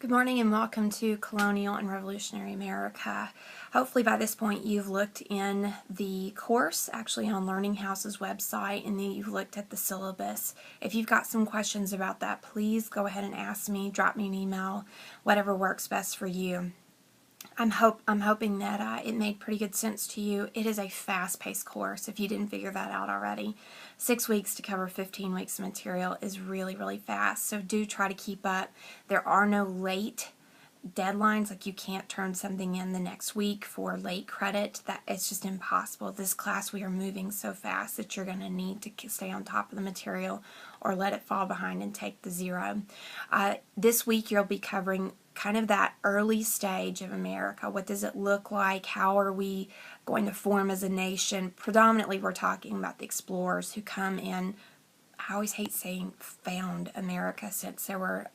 Good morning and welcome to Colonial and Revolutionary America. Hopefully by this point you've looked in the course actually on Learning House's website, and then you've looked at the syllabus. If you've got some questions about that, please go ahead and ask me, drop me an email, whatever works best for you. I'm hoping that it made pretty good sense to you. It is a fast-paced course if you didn't figure that out already. 6 weeks to cover 15 weeks of material is really, really fast, so do try to keep up. There are no late deadlines, like you can't turn something in the next week for late credit. That it's just impossible. This class, we are moving so fast that you're going to need to stay on top of the material or let it fall behind and take the zero. This week you'll be covering kind of that early stage of America. What does it look like? How are we going to form as a nation? Predominantly we're talking about the explorers who come in. I always hate saying found America since there were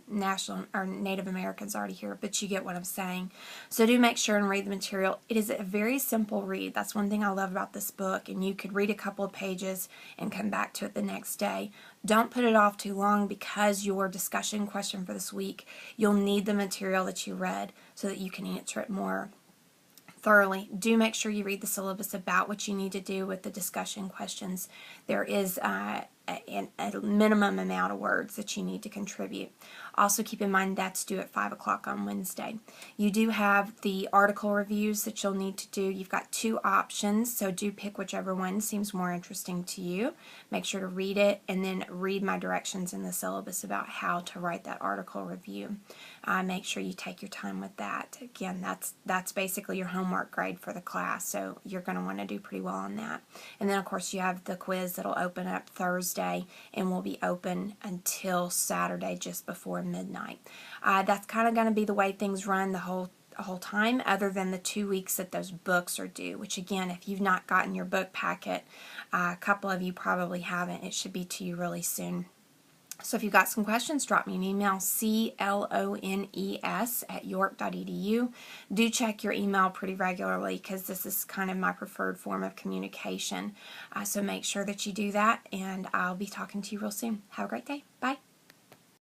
national or Native Americans already here, but you get what I'm saying. So do make sure and read the material. It is a very simple read. That's one thing I love about this book, and you could read a couple of pages and come back to it the next day. Don't put it off too long, because your discussion question for this week, you'll need the material that you read so that you can answer it more thoroughly. Do make sure you read the syllabus about what you need to do with the discussion questions. There is a minimum amount of words that you need to contribute. Also keep in mind that's due at 5 o'clock on Wednesday. You do have the article reviews that you'll need to do. You've got two options, so do pick whichever one seems more interesting to you. Make sure to read it and then read my directions in the syllabus about how to write that article review. Make sure you take your time with that. Again, that's basically your homework grade for the class, so you're going to want to do pretty well on that. And then of course you have the quiz that'll open up Thursday and will be open until Saturday just before midnight. That's kind of going to be the way things run the whole time, other than the 2 weeks that those books are due, which again, if you've not gotten your book packet, a couple of you probably haven't. It should be to you really soon. So if you've got some questions, drop me an email, clones@york.edu. Do check your email pretty regularly, because this is kind of my preferred form of communication. So make sure that you do that, and I'll be talking to you real soon. Have a great day. Bye.